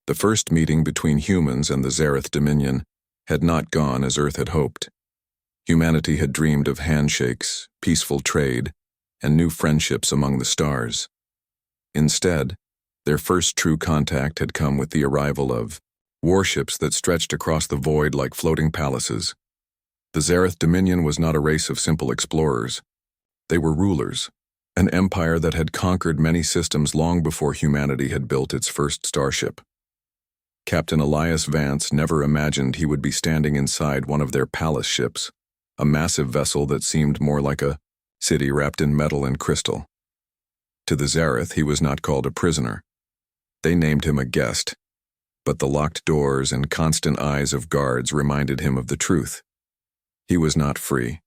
The first meeting between humans and the Zareth Dominion had not gone as Earth had hoped. Humanity had dreamed of handshakes, peaceful trade, and new friendships among the stars. Instead, their first true contact had come with the arrival of warships that stretched across the void like floating palaces. The Zareth Dominion was not a race of simple explorers. They were rulers, an empire that had conquered many systems long before humanity had built its first starship. Captain Elias Vance never imagined he would be standing inside one of their palace ships, a massive vessel that seemed more like a city wrapped in metal and crystal. To the Zareth, he was not called a prisoner. They named him a guest, but the locked doors and constant eyes of guards reminded him of the truth. He was not free.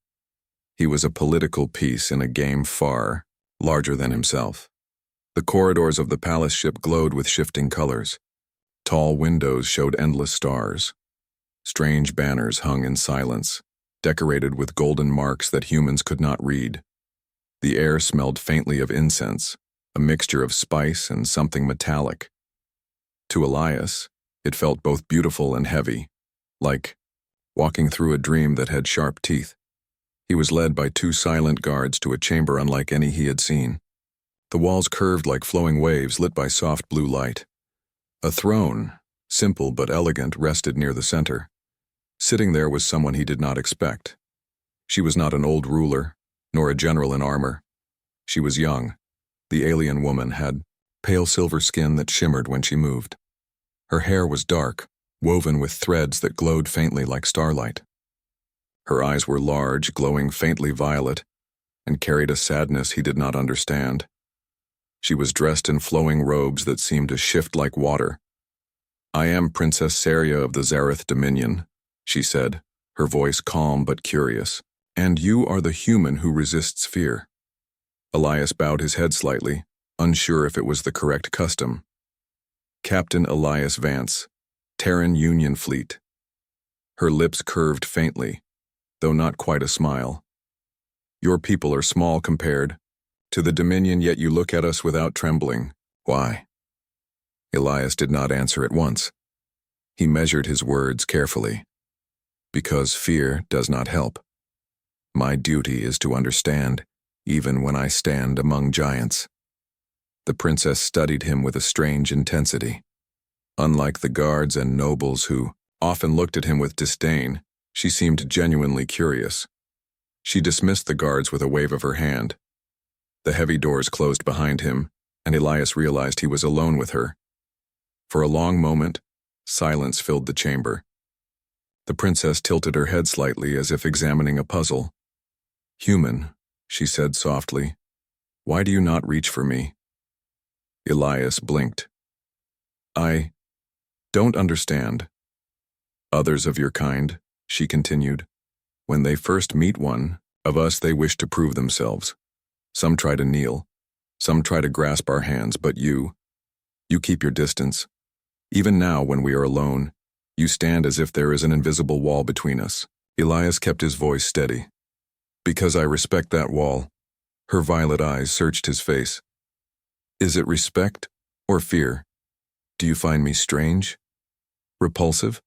He was a political piece in a game far larger than himself. The corridors of the palace ship glowed with shifting colors. Tall windows showed endless stars. Strange banners hung in silence, decorated with golden marks that humans could not read. The air smelled faintly of incense, a mixture of spice and something metallic. To Elias, it felt both beautiful and heavy, like walking through a dream that had sharp teeth. He was led by two silent guards to a chamber unlike any he had seen. The walls curved like flowing waves lit by soft blue light. A throne, simple but elegant, rested near the center. Sitting there was someone he did not expect. She was not an old ruler, nor a general in armor. She was young. The alien woman had pale silver skin that shimmered when she moved. Her hair was dark, woven with threads that glowed faintly like starlight. Her eyes were large, glowing faintly violet, and carried a sadness he did not understand. She was dressed in flowing robes that seemed to shift like water. "I am Princess Saria of the Zareth Dominion," she said, her voice calm but curious. "And you are the human who resists fear." Elias bowed his head slightly, unsure if it was the correct custom. "Captain Elias Vance, Terran Union Fleet." Her lips curved faintly, though not quite a smile. "Your people are small compared to the Dominion, yet you look at us without trembling. Why?" Elias did not answer at once. He measured his words carefully. "Because fear does not help. My duty is to understand, even when I stand among giants." The princess studied him with a strange intensity. Unlike the guards and nobles who often looked at him with disdain, she seemed genuinely curious. She dismissed the guards with a wave of her hand. The heavy doors closed behind him, and Elias realized he was alone with her. For a long moment, silence filled the chamber. The princess tilted her head slightly as if examining a puzzle. "Human," she said softly, "why do you not reach for me?" Elias blinked. "I don't understand." "Others of your kind," she continued, "when they first meet one of us, they wish to prove themselves. Some try to kneel, some try to grasp our hands, but you keep your distance. Even now, when we are alone, you stand as if there is an invisible wall between us." Elias kept his voice steady. "Because I respect that wall." Her violet eyes searched his face. "Is it respect or fear? Do you find me strange? Repulsive?"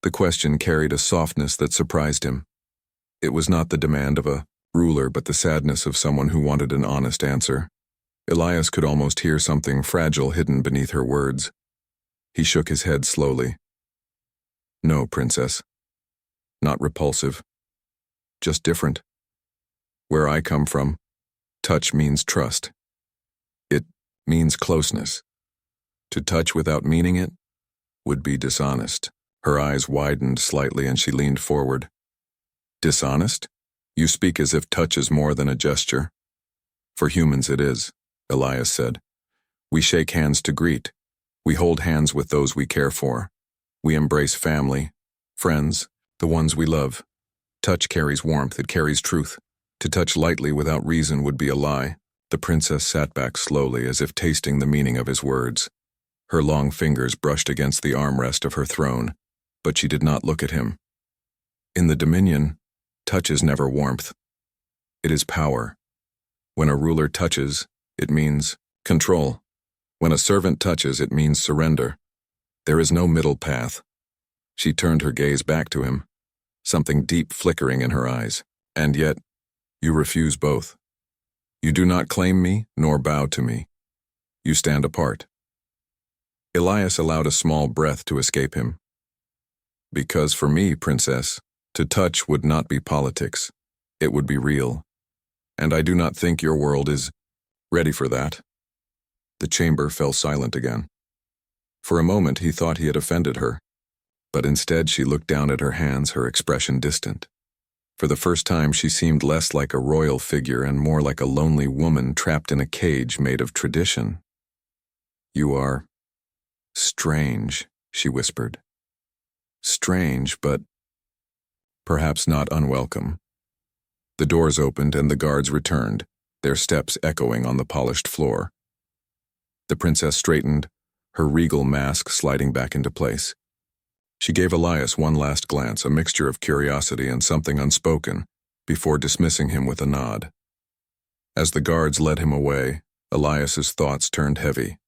The question carried a softness that surprised him. It was not the demand of a ruler, but the sadness of someone who wanted an honest answer. Elias could almost hear something fragile hidden beneath her words. He shook his head slowly. "No, princess. Not repulsive. Just different. Where I come from, touch means trust. It means closeness. To touch without meaning it would be dishonest." Her eyes widened slightly and she leaned forward. "Dishonest? You speak as if touch is more than a gesture." "For humans it is," Elias said. "We shake hands to greet. We hold hands with those we care for. We embrace family, friends, the ones we love. Touch carries warmth, it carries truth. To touch lightly without reason would be a lie." The princess sat back slowly as if tasting the meaning of his words. Her long fingers brushed against the armrest of her throne, but she did not look at him. "In the Dominion, touch is never warmth. It is power. When a ruler touches, it means control. When a servant touches, it means surrender. There is no middle path. She turned her gaze back to him, something deep flickering in her eyes. And yet, you refuse both. You do not claim me, nor bow to me. You stand apart. Elias allowed a small breath to escape him. Because for me, princess, to touch would not be politics. It would be real. And I do not think your world is ready for that. The chamber fell silent again. For a moment he thought he had offended her, but instead she looked down at her hands, her expression distant. For the first time she seemed less like a royal figure and more like a lonely woman trapped in a cage made of tradition. You are strange, she whispered. Strange, but perhaps not unwelcome. The doors opened and the guards returned, their steps echoing on the polished floor. The princess straightened, her regal mask sliding back into place. She gave Elias one last glance, a mixture of curiosity and something unspoken, before dismissing him with a nod. As the guards led him away, Elias's thoughts turned heavy.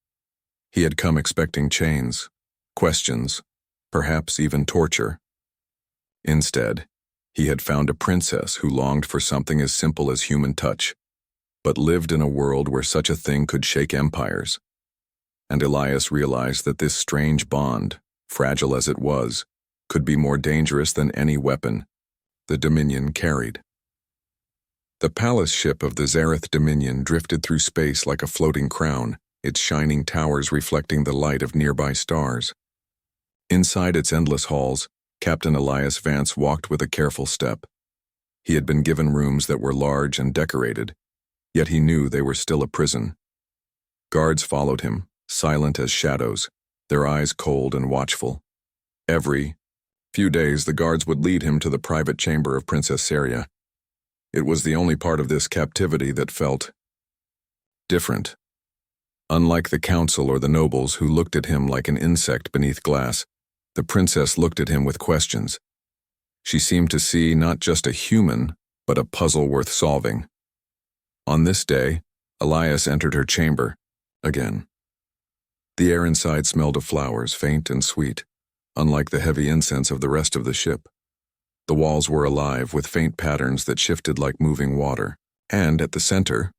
He had come expecting chains, questions, perhaps even torture. Instead, he had found a princess who longed for something as simple as human touch, but lived in a world where such a thing could shake empires. And Elias realized that this strange bond, fragile as it was, could be more dangerous than any weapon the Dominion carried. The palace ship of the Zareth Dominion drifted through space like a floating crown, its shining towers reflecting the light of nearby stars. Inside its endless halls, Captain Elias Vance walked with a careful step. He had been given rooms that were large and decorated, yet he knew they were still a prison. Guards followed him, silent as shadows, their eyes cold and watchful. Every few days the guards would lead him to the private chamber of Princess Seria. It was the only part of this captivity that felt different. Unlike the council or the nobles who looked at him like an insect beneath glass, the princess looked at him with questions. She seemed to see not just a human, but a puzzle worth solving. On this day, Elias entered her chamber, again. The air inside smelled of flowers, faint and sweet, unlike the heavy incense of the rest of the ship. The walls were alive with faint patterns that shifted like moving water, and at the center,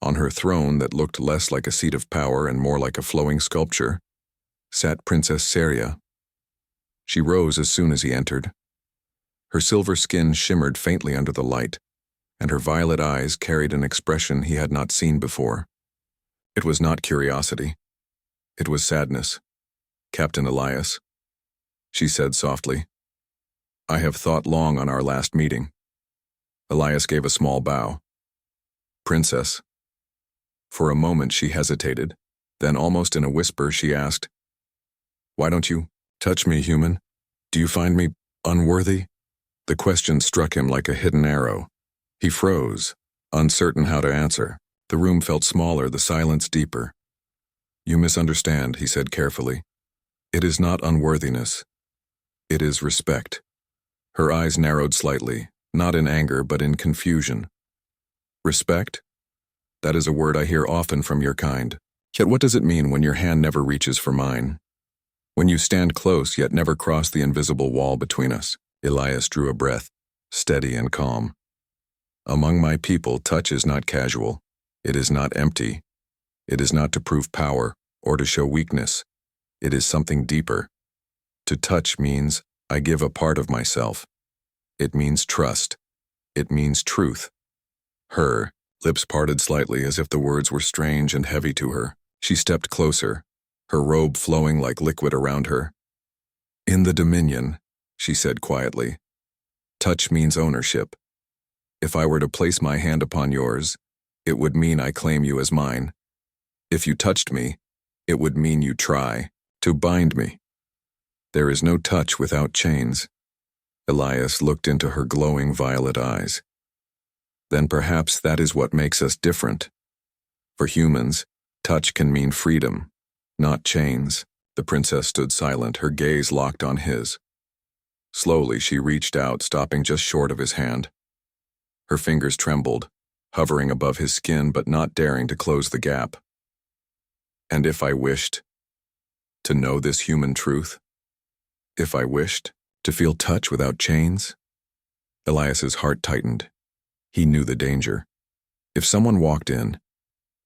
on her throne that looked less like a seat of power and more like a flowing sculpture, sat Princess Seria. She rose as soon as he entered. Her silver skin shimmered faintly under the light, and her violet eyes carried an expression he had not seen before. It was not curiosity. It was sadness. Captain Elias, she said softly, I have thought long on our last meeting. Elias gave a small bow. Princess. For a moment she hesitated, then almost in a whisper she asked, Why don't you touch me, human? Do you find me unworthy? The question struck him like a hidden arrow. He froze, uncertain how to answer. The room felt smaller, the silence deeper. You misunderstand, he said carefully. It is not unworthiness. It is respect. Her eyes narrowed slightly, not in anger but in confusion. Respect? That is a word I hear often from your kind. Yet what does it mean when your hand never reaches for mine? When you stand close yet never cross the invisible wall between us? Elias drew a breath, steady and calm. Among my people, touch is not casual. It is not empty. It is not to prove power or to show weakness. It is something deeper. To touch means I give a part of myself. It means trust. It means truth. Her lips parted slightly as if the words were strange and heavy to her. She stepped closer, her robe flowing like liquid around her. In the Dominion, she said quietly, touch means ownership. If I were to place my hand upon yours, it would mean I claim you as mine. If you touched me, it would mean you try to bind me. There is no touch without chains. Elias looked into her glowing violet eyes. Then perhaps that is what makes us different. For humans, touch can mean freedom, not chains. The princess stood silent, her gaze locked on his. Slowly she reached out, stopping just short of his hand. Her fingers trembled, hovering above his skin but not daring to close the gap. And if I wished, To know this human truth? If I wished, to feel touch without chains? Elias's heart tightened. He knew the danger. If someone walked in,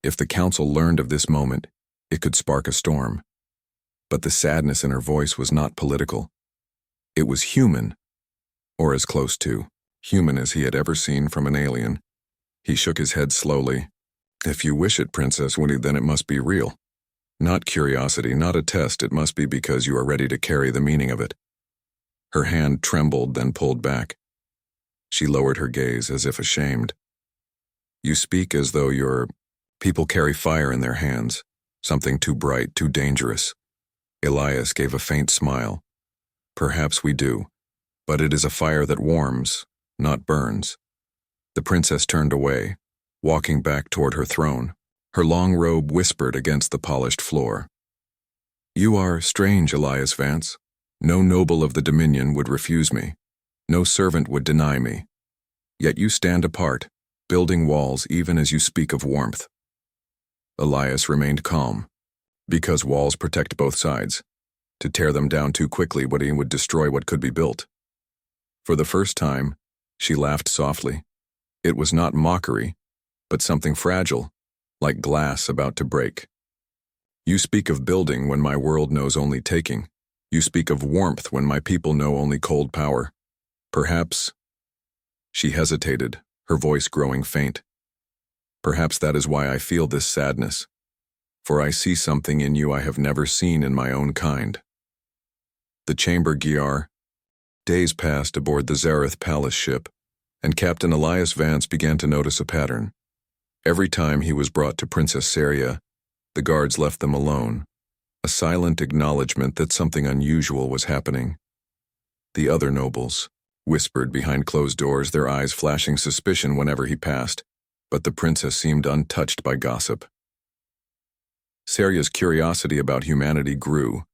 if the council learned of this moment, it could spark a storm. But the sadness in her voice was not political. It was human, or as close to human as he had ever seen from an alien. He shook his head slowly. If you wish it, Princess Winnie, then it must be real. Not curiosity, not a test, it must be because you are ready to carry the meaning of it. Her hand trembled, then pulled back. She lowered her gaze as if ashamed. You speak as though your people carry fire in their hands, something too bright, too dangerous. Elias gave a faint smile. Perhaps we do, but it is a fire that warms, not burns. The princess turned away, walking back toward her throne. Her long robe whispered against the polished floor. You are strange, Elias Vance. No noble of the Dominion would refuse me. No servant would deny me. Yet you stand apart, building walls even as you speak of warmth. Elias remained calm, because walls protect both sides. To tear them down too quickly would destroy what could be built. For the first time, she laughed softly. It was not mockery, but something fragile, like glass about to break. You speak of building when my world knows only taking. You speak of warmth when my people know only cold power. Perhaps... She hesitated, her voice growing faint. Perhaps that is why I feel this sadness, for I see something in you I have never seen in my own kind. The chamber Gyar. Days passed aboard the Zareth Palace ship, and Captain Elias Vance began to notice a pattern. Every time he was brought to Princess Saria, the guards left them alone, a silent acknowledgement that something unusual was happening. The other nobles whispered behind closed doors, their eyes flashing suspicion whenever he passed, but the princess seemed untouched by gossip. Saria's curiosity about humanity grew.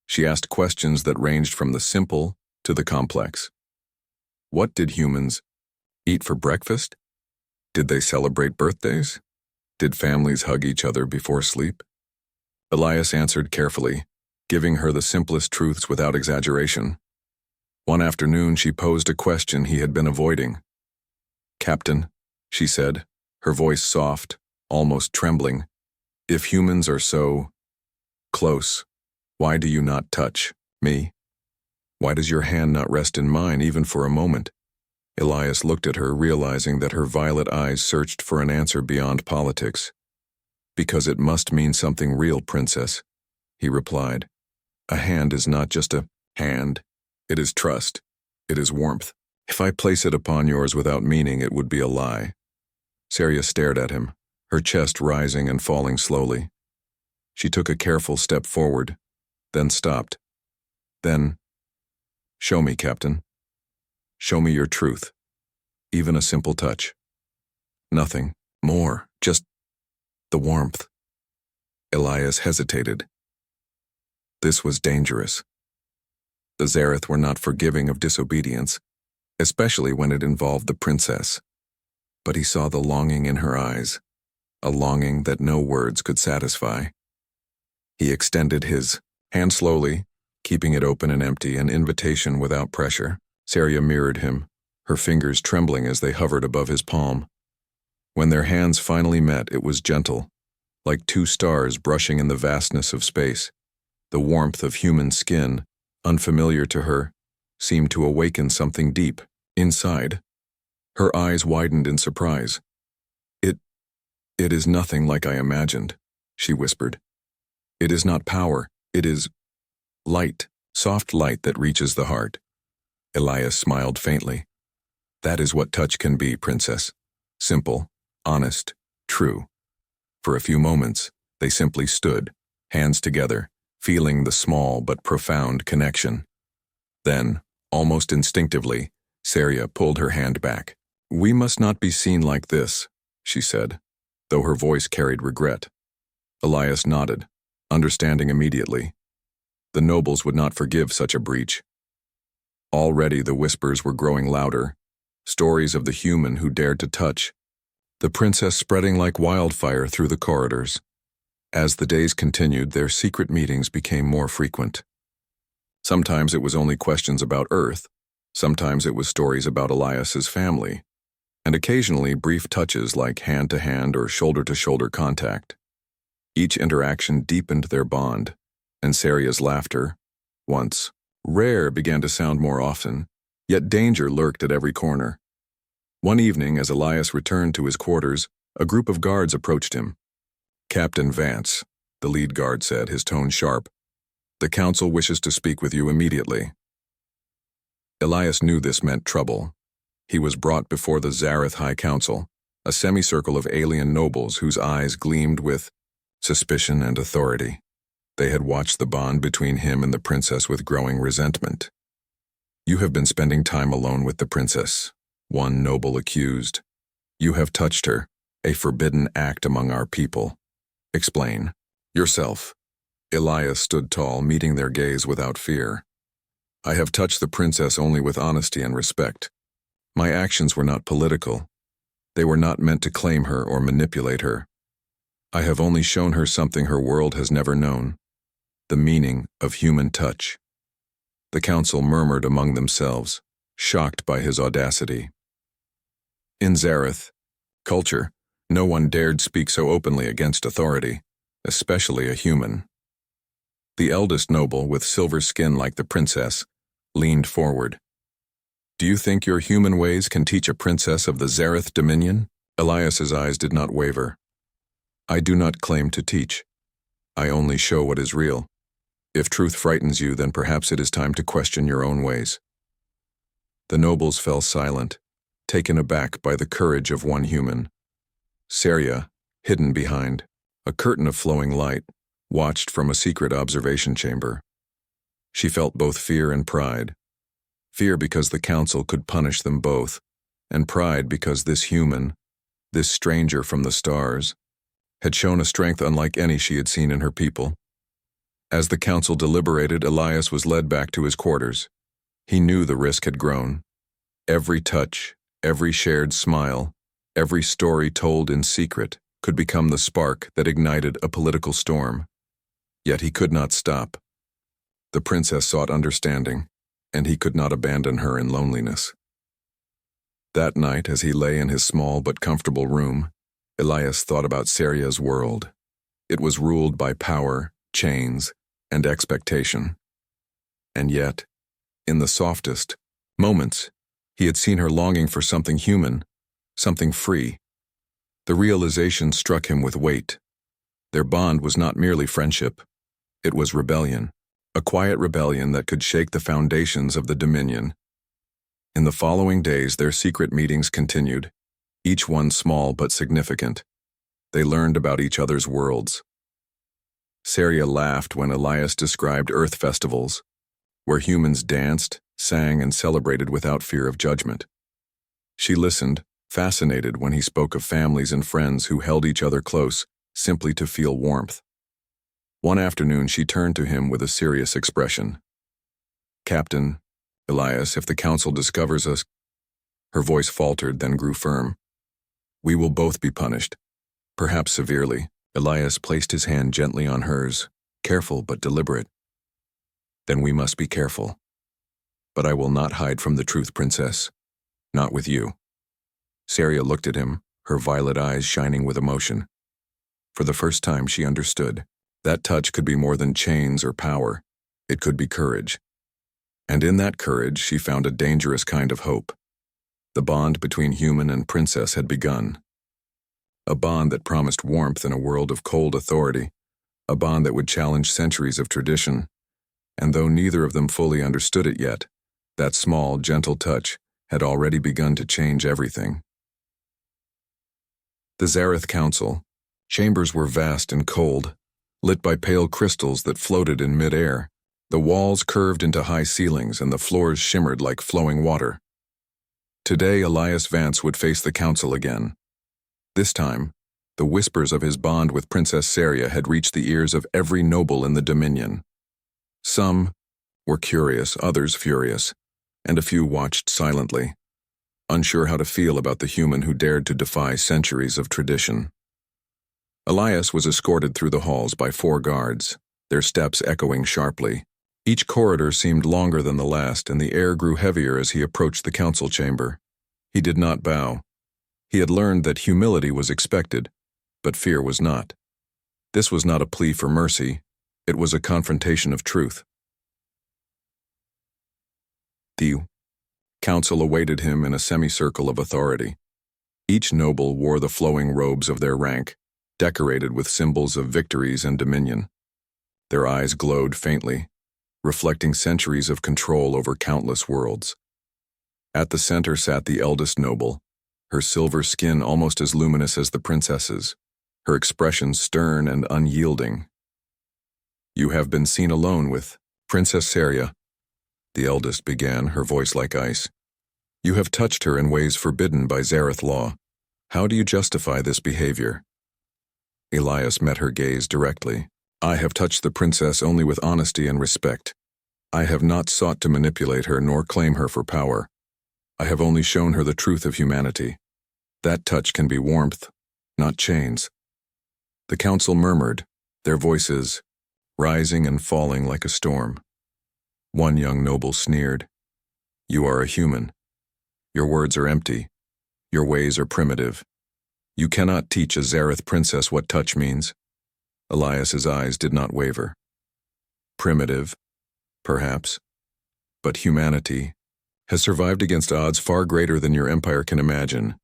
She asked questions that ranged from the simple to the complex. What did humans eat for breakfast? Did they celebrate birthdays? Did families hug each other before sleep? Elias answered carefully, giving her the simplest truths without exaggeration. One afternoon, she posed a question he had been avoiding. Captain, she said, her voice soft, almost trembling, if humans are so close, why do you not touch me? Why does your hand not rest in mine even for a moment? Elias looked at her, realizing that her violet eyes searched for an answer beyond politics. Because it must mean something real, Princess, he replied. A hand is not just a hand. It is trust. It is warmth. If I place it upon yours without meaning, it would be a lie. Saria stared at him, her chest rising and falling slowly. She took a careful step forward, then stopped. Then, show me, Captain. Show me your truth. Even a simple touch. Nothing more, just the warmth. Elias hesitated. This was dangerous. The Zareth were not forgiving of disobedience, especially when it involved the princess. But he saw the longing in her eyes, a longing that no words could satisfy. He extended his hand slowly, keeping it open and empty, an invitation without pressure. Saria mirrored him, her fingers trembling as they hovered above his palm. When their hands finally met, it was gentle, like two stars brushing in the vastness of space. The warmth of human skin, unfamiliar to her, seemed to awaken something deep, inside. Her eyes widened in surprise. It is nothing like I imagined, she whispered. It is not power, it is light, soft light that reaches the heart. Elias smiled faintly. That is what touch can be, Princess. Simple, honest, true. For a few moments, they simply stood, hands together, feeling the small but profound connection. Then, almost instinctively, Saria pulled her hand back. We must not be seen like this, she said, though her voice carried regret. Elias nodded, understanding immediately. The nobles would not forgive such a breach. Already the whispers were growing louder, stories of the human who dared to touch, the princess spreading like wildfire through the corridors. As the days continued, their secret meetings became more frequent. Sometimes it was only questions about Earth, sometimes it was stories about Elias's family, and occasionally brief touches like hand-to-hand or shoulder-to-shoulder contact. Each interaction deepened their bond, and Seria's laughter, once rare, began to sound more often, yet danger lurked at every corner. One evening, as Elias returned to his quarters, a group of guards approached him. "Captain Vance," the lead guard said, his tone sharp, "the council wishes to speak with you immediately." Elias knew this meant trouble. He was brought before the Zareth High Council, a semicircle of alien nobles whose eyes gleamed with suspicion and authority. They had watched the bond between him and the princess with growing resentment. "You have been spending time alone with the princess," one noble accused. "You have touched her, a forbidden act among our people. Explain. Yourself." Elias stood tall, meeting their gaze without fear. "I have touched the princess only with honesty and respect. My actions were not political. They were not meant to claim her or manipulate her. I have only shown her something her world has never known, the meaning of human touch." The council murmured among themselves, shocked by his audacity. In Zareth culture, no one dared speak so openly against authority, especially a human. The eldest noble, with silver skin like the princess, leaned forward. "Do you think your human ways can teach a princess of the Zareth dominion?" Elias's eyes did not waver. "I do not claim to teach. I only show what is real. If truth frightens you, then perhaps it is time to question your own ways." The nobles fell silent, taken aback by the courage of one human. Seria, hidden behind a curtain of flowing light, watched from a secret observation chamber. She felt both fear and pride. Fear because the council could punish them both, and pride because this human, this stranger from the stars, had shown a strength unlike any she had seen in her people. As the council deliberated, Elias was led back to his quarters. He knew the risk had grown. Every touch, every shared smile, every story told in secret could become the spark that ignited a political storm. Yet he could not stop. The princess sought understanding, and he could not abandon her in loneliness. That night, as he lay in his small but comfortable room, Elias thought about Seria's world. It was ruled by power, chains, and expectation. And yet, in the softest moments, he had seen her longing for something human, something free. The realization struck him with weight. Their bond was not merely friendship. It was rebellion, a quiet rebellion that could shake the foundations of the Dominion. In the following days, their secret meetings continued, each one small but significant. They learned about each other's worlds. Seria laughed when Elias described Earth festivals, where humans danced, sang, and celebrated without fear of judgment. She listened, fascinated when he spoke of families and friends who held each other close, simply to feel warmth. One afternoon, she turned to him with a serious expression. "Captain, Elias, if the council discovers us..." Her voice faltered, then grew firm. "We will both be punished, perhaps severely." Elias placed his hand gently on hers, careful but deliberate. "Then we must be careful. But I will not hide from the truth, princess. Not with you." Seria looked at him, her violet eyes shining with emotion. For the first time, she understood. That touch could be more than chains or power. It could be courage. And in that courage, she found a dangerous kind of hope. The bond between human and princess had begun. A bond that promised warmth in a world of cold authority. A bond that would challenge centuries of tradition. And though neither of them fully understood it yet, that small, gentle touch had already begun to change everything. The Zareth Council. Chambers were vast and cold, lit by pale crystals that floated in mid-air. The walls curved into high ceilings and the floors shimmered like flowing water. Today, Elias Vance would face the council again. This time, the whispers of his bond with Princess Seria had reached the ears of every noble in the Dominion. Some were curious, others furious, and a few watched silently, unsure how to feel about the human who dared to defy centuries of tradition. Elias was escorted through the halls by 4 guards, their steps echoing sharply. Each corridor seemed longer than the last, and the air grew heavier as he approached the council chamber. He did not bow. He had learned that humility was expected, but fear was not. This was not a plea for mercy, it was a confrontation of truth. The council awaited him in a semicircle of authority. Each noble wore the flowing robes of their rank, decorated with symbols of victories and dominion. Their eyes glowed faintly, reflecting centuries of control over countless worlds. At the center sat the eldest noble, her silver skin almost as luminous as the princess's, her expression stern and unyielding. "You have been seen alone with Princess Seria," the eldest began, her voice like ice. "You have touched her in ways forbidden by Zareth law. How do you justify this behavior?" Elias met her gaze directly. "I have touched the princess only with honesty and respect. I have not sought to manipulate her nor claim her for power. I have only shown her the truth of humanity. That touch can be warmth, not chains." The council murmured, their voices rising and falling like a storm. One young noble sneered, "You are a human. Your words are empty. Your ways are primitive. You cannot teach a Zareth princess what touch means." Elias's eyes did not waver. "Primitive, perhaps, but humanity has survived against odds far greater than your empire can imagine,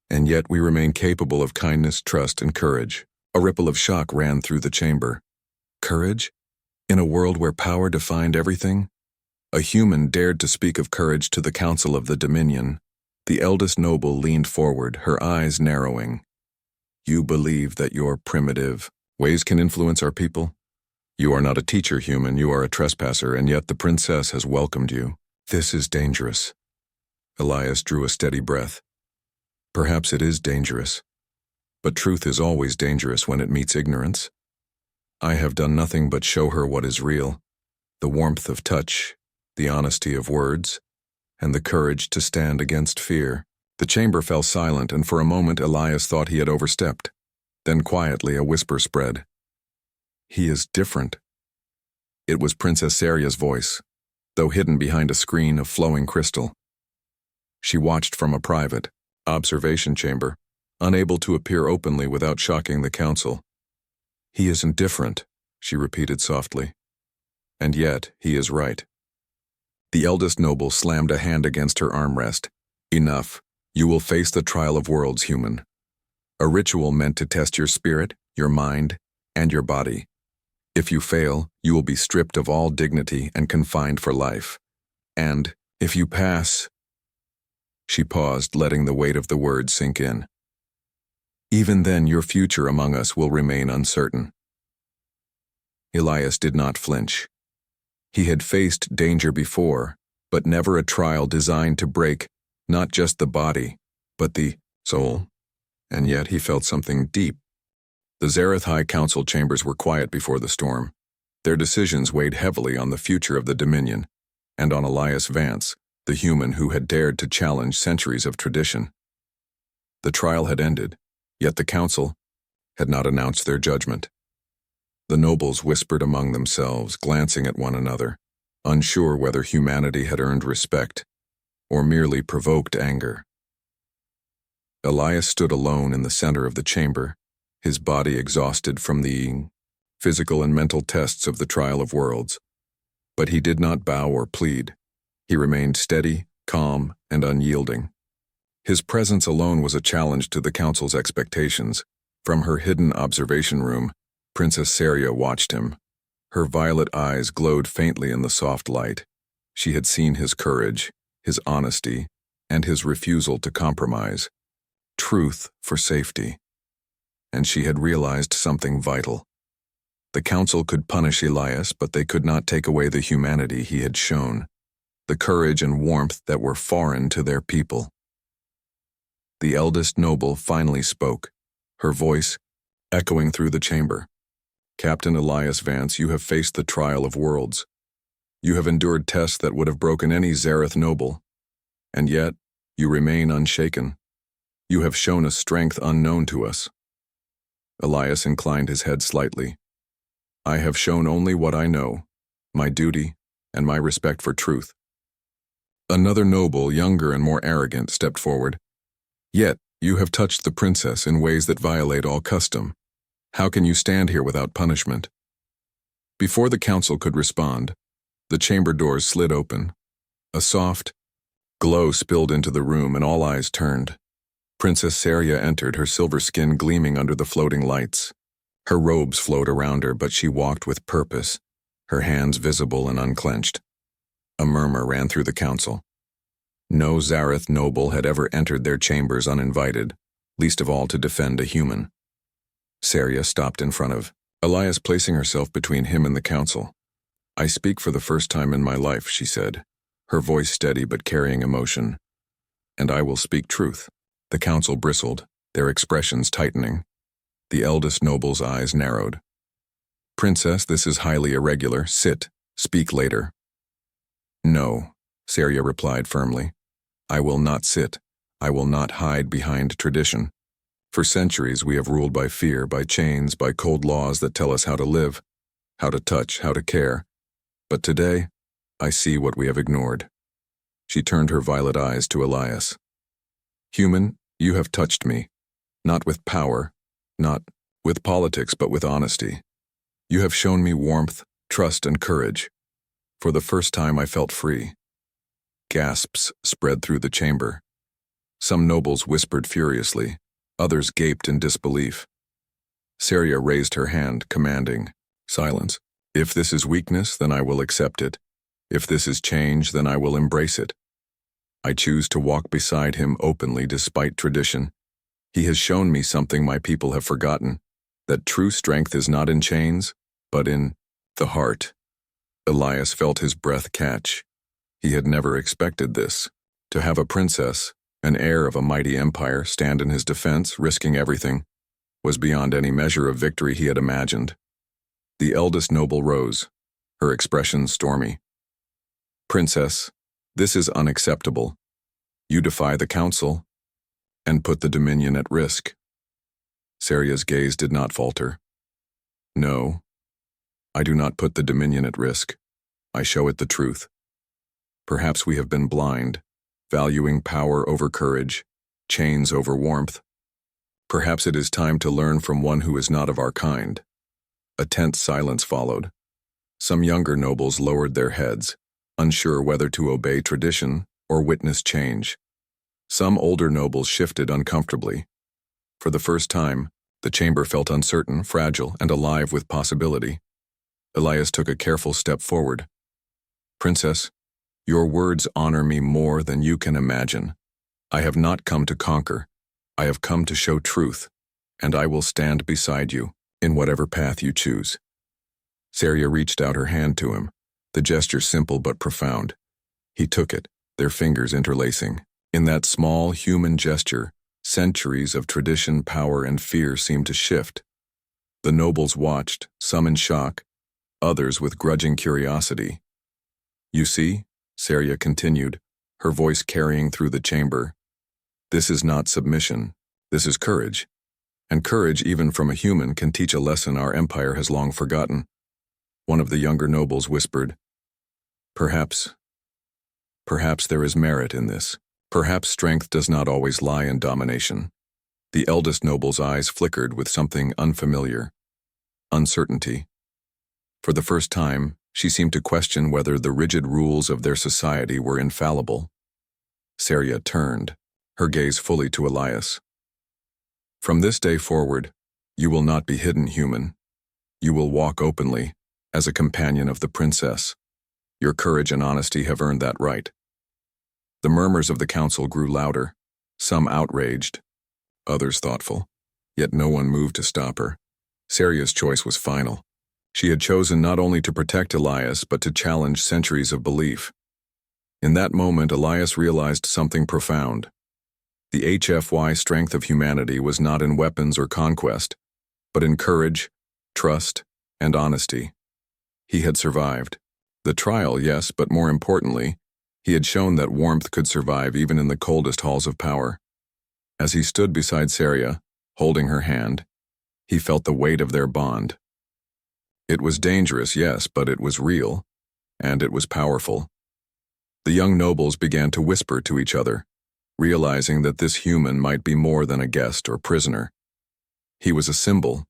and yet we remain capable of kindness, trust, and courage." A ripple of shock ran through the chamber. Courage? In a world where power defined everything? A human dared to speak of courage to the council of the Dominion. The eldest noble leaned forward, her eyes narrowing. "You believe that your primitive ways can influence our people? You are not a teacher human, you are a trespasser, and yet the princess has welcomed you. This is dangerous." Elias drew a steady breath. "Perhaps it is dangerous, but truth is always dangerous when it meets ignorance. I have done nothing but show her what is real, the warmth of touch, the honesty of words, and the courage to stand against fear." The chamber fell silent, and for a moment Elias thought he had overstepped. Then quietly a whisper spread. "He is different." It was Princess Seria's voice, though hidden behind a screen of flowing crystal. She watched from a private observation chamber, unable to appear openly without shocking the council. "He isn't different," she repeated softly. "And yet, he is right." The eldest noble slammed a hand against her armrest. "Enough. You will face the trial of worlds, human. A ritual meant to test your spirit, your mind, and your body. If you fail, you will be stripped of all dignity and confined for life. And, if you pass—" She paused, letting the weight of the words sink in. "Even then, your future among us will remain uncertain." Elias did not flinch. He had faced danger before, but never a trial designed to break not just the body, but the soul. And yet he felt something deep. The Zareth High Council chambers were quiet before the storm. Their decisions weighed heavily on the future of the Dominion, and on Elias Vance, the human who had dared to challenge centuries of tradition. The trial had ended, yet the council had not announced their judgment. The nobles whispered among themselves, glancing at one another, unsure whether humanity had earned respect or merely provoked anger. Elias stood alone in the center of the chamber, his body exhausted from the physical and mental tests of the trial of worlds. But he did not bow or plead. He remained steady, calm, and unyielding. His presence alone was a challenge to the council's expectations. From her hidden observation room, Princess Seria watched him. Her violet eyes glowed faintly in the soft light. She had seen his courage, his honesty, and his refusal to compromise. Truth for safety. And she had realized something vital. The council could punish Elias, but they could not take away the humanity he had shown, the courage and warmth that were foreign to their people. The eldest noble finally spoke, her voice echoing through the chamber. "Captain Elias Vance, you have faced the trial of worlds. You have endured tests that would have broken any Zareth noble, and yet you remain unshaken. You have shown a strength unknown to us." Elias inclined his head slightly. I have shown only what I know, my duty, and my respect for truth. Another noble, younger and more arrogant, stepped forward. Yet, you have touched the princess in ways that violate all custom. How can you stand here without punishment? Before the council could respond, the chamber doors slid open. A soft glow spilled into the room and all eyes turned. Princess Saria entered, her silver skin gleaming under the floating lights. Her robes flowed around her, but she walked with purpose, her hands visible and unclenched. A murmur ran through the council. No Zareth noble had ever entered their chambers uninvited, least of all to defend a human. Saria stopped in front of Elias, placing herself between him and the council. I speak for the first time in my life, she said, her voice steady but carrying emotion. And I will speak truth. The council bristled, their expressions tightening. The eldest noble's eyes narrowed. Princess, this is highly irregular. Sit. Speak later. No, Saria replied firmly. I will not sit. I will not hide behind tradition. For centuries we have ruled by fear, by chains, by cold laws that tell us how to live, how to touch, how to care. But today, I see what we have ignored. She turned her violet eyes to Elias. Human, you have touched me, not with power, not with politics, but with honesty. You have shown me warmth, trust, and courage. For the first time I felt free. Gasps spread through the chamber. Some nobles whispered furiously, others gaped in disbelief. Saria raised her hand, commanding, silence. If this is weakness, then I will accept it. If this is change, then I will embrace it. I choose to walk beside him openly despite tradition. He has shown me something my people have forgotten, that true strength is not in chains, but in the heart. Elias felt his breath catch. He had never expected this. To have a princess, an heir of a mighty empire, stand in his defense, risking everything, was beyond any measure of victory he had imagined. The eldest noble rose, her expression stormy. Princess, this is unacceptable. You defy the council and put the Dominion at risk. Saria's gaze did not falter. No, I do not put the Dominion at risk. I show it the truth. Perhaps we have been blind, valuing power over courage, chains over warmth. Perhaps it is time to learn from one who is not of our kind. A tense silence followed. Some younger nobles lowered their heads, unsure whether to obey tradition or witness change. Some older nobles shifted uncomfortably. For the first time, the chamber felt uncertain, fragile, and alive with possibility. Elias took a careful step forward. Princess, your words honor me more than you can imagine. I have not come to conquer. I have come to show truth, and I will stand beside you in whatever path you choose. Saria reached out her hand to him, the gesture simple but profound. He took it, their fingers interlacing. In that small human gesture, centuries of tradition, power, and fear seemed to shift. The nobles watched, some in shock, others with grudging curiosity. You see, Saria continued, her voice carrying through the chamber. This is not submission, this is courage. And courage, even from a human, can teach a lesson our empire has long forgotten. One of the younger nobles whispered, Perhaps there is merit in this. Perhaps strength does not always lie in domination. The eldest noble's eyes flickered with something unfamiliar. Uncertainty. For the first time, she seemed to question whether the rigid rules of their society were infallible. Saria turned, her gaze fully to Elias. From this day forward, you will not be hidden, human. You will walk openly, as a companion of the princess. Your courage and honesty have earned that right. The murmurs of the council grew louder, some outraged, others thoughtful, yet no one moved to stop her. Saria's choice was final. She had chosen not only to protect Elias, but to challenge centuries of belief. In that moment, Elias realized something profound. The HFY strength of humanity was not in weapons or conquest, but in courage, trust, and honesty. He had survived. The trial, yes, but more importantly, he had shown that warmth could survive even in the coldest halls of power. As he stood beside Saria, holding her hand, He felt the weight of their bond. It was dangerous, yes, but it was real, and it was powerful. The young nobles began to whisper to each other, realizing that this human might be more than a guest or prisoner. He was a symbol,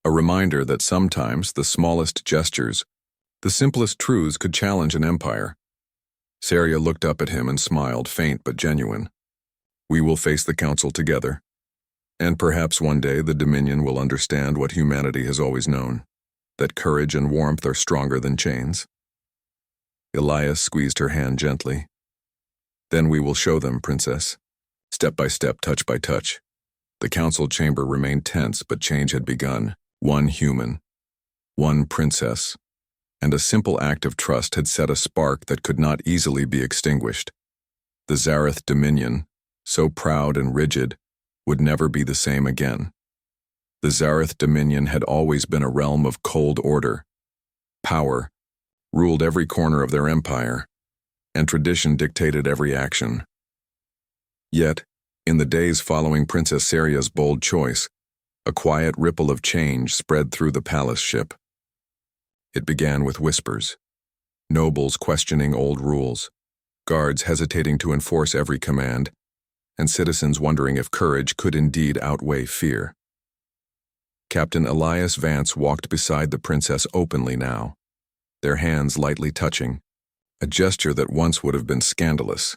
a reminder that sometimes the smallest gestures, the simplest truths could challenge an empire. Saria looked up at him and smiled, faint but genuine. We will face the council together, and perhaps one day the Dominion will understand what humanity has always known, that courage and warmth are stronger than chains. Elias squeezed her hand gently. Then we will show them, Princess. Step by step, touch by touch. The council chamber remained tense, but change had begun. One human, one princess, and a simple act of trust had set a spark that could not easily be extinguished. The Zareth Dominion, so proud and rigid, would never be the same again. The Zareth Dominion had always been a realm of cold order. Power ruled every corner of their empire, and tradition dictated every action. Yet, in the days following Princess Saria's bold choice, a quiet ripple of change spread through the palace ship. It began with whispers, nobles questioning old rules, guards hesitating to enforce every command, and citizens wondering if courage could indeed outweigh fear. Captain Elias Vance walked beside the princess openly now, their hands lightly touching, a gesture that once would have been scandalous.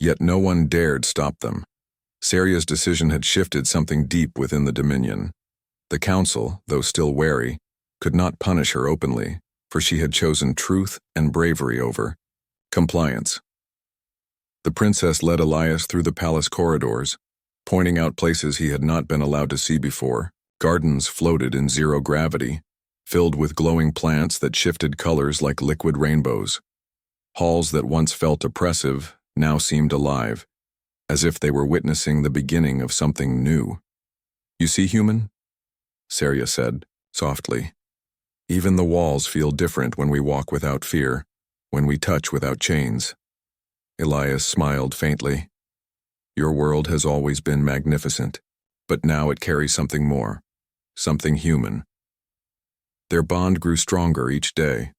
Yet no one dared stop them. Saria's decision had shifted something deep within the Dominion. The council, though still wary, could not punish her openly, for she had chosen truth and bravery over compliance. The princess led Elias through the palace corridors, pointing out places he had not been allowed to see before. Gardens floated in zero gravity, filled with glowing plants that shifted colors like liquid rainbows. Halls that once felt oppressive now seemed alive, as if they were witnessing the beginning of something new. You see, human? Saria said, softly. Even the walls feel different when we walk without fear, when we touch without chains. Elias smiled faintly. Your world has always been magnificent, but now it carries something more, something human. Their bond grew stronger each day.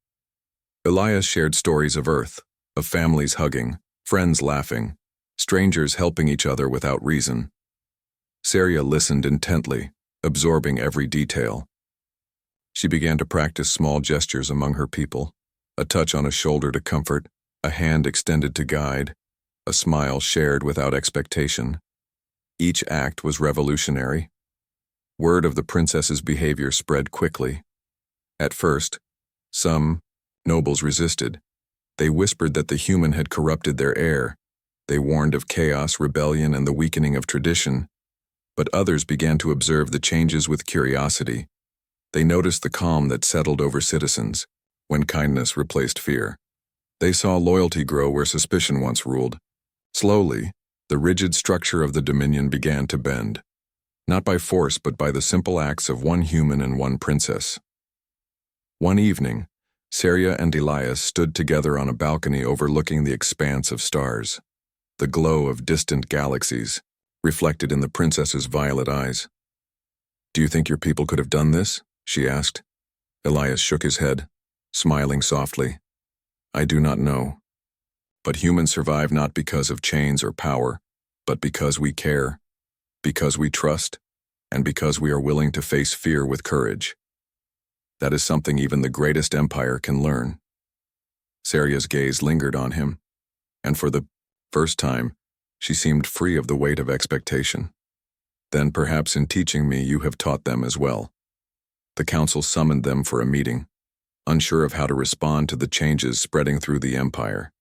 Elias shared stories of Earth, of families hugging, friends laughing, strangers helping each other without reason. Saria listened intently, absorbing every detail. She began to practice small gestures among her people, a touch on a shoulder to comfort, a hand extended to guide, a smile shared without expectation. Each act was revolutionary. Word of the princess's behavior spread quickly. At first, some nobles resisted. They whispered that the human had corrupted their heir. They warned of chaos, rebellion, and the weakening of tradition. But others began to observe the changes with curiosity. They noticed the calm that settled over citizens, when kindness replaced fear. They saw loyalty grow where suspicion once ruled. Slowly, the rigid structure of the Dominion began to bend. Not by force, but by the simple acts of one human and one princess. One evening, Saria and Elias stood together on a balcony overlooking the expanse of stars, the glow of distant galaxies, reflected in the princess's violet eyes. Do you think your people could have done this? She asked. Elias shook his head, smiling softly. I do not know. But humans survive not because of chains or power, but because we care, because we trust, and because we are willing to face fear with courage. That is something even the greatest empire can learn. Saria's gaze lingered on him, and for the first time, she seemed free of the weight of expectation. Then perhaps in teaching me you have taught them as well. The council summoned them for a meeting, unsure of how to respond to the changes spreading through the empire.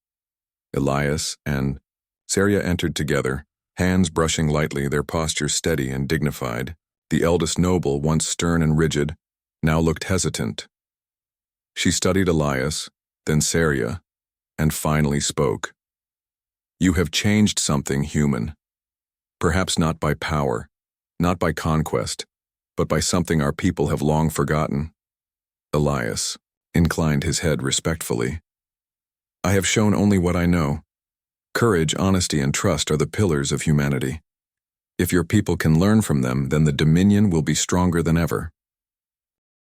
Elias and Saria entered together, hands brushing lightly, their posture steady and dignified. The eldest noble, once stern and rigid, now looked hesitant. She studied Elias, then Saria, and finally spoke. You have changed something, human. Perhaps not by power, not by conquest, but by something our people have long forgotten. Elias inclined his head respectfully. I have shown only what I know. Courage, honesty, and trust are the pillars of humanity. If your people can learn from them, then the Dominion will be stronger than ever.